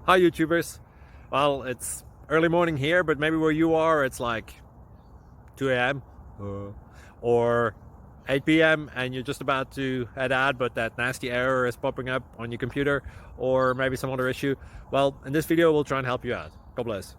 Hi YouTubers. Well, it's early morning here, but maybe where you are it's like 2 a.m. or 8 p.m. and you're just about to head out, but that nasty error is popping up on your computer, or maybe some other issue. Well, in this video we'll try and help you out. God bless.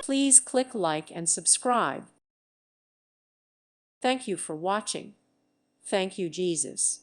Please click like and subscribe. Thank you for watching. Thank you, Jesus.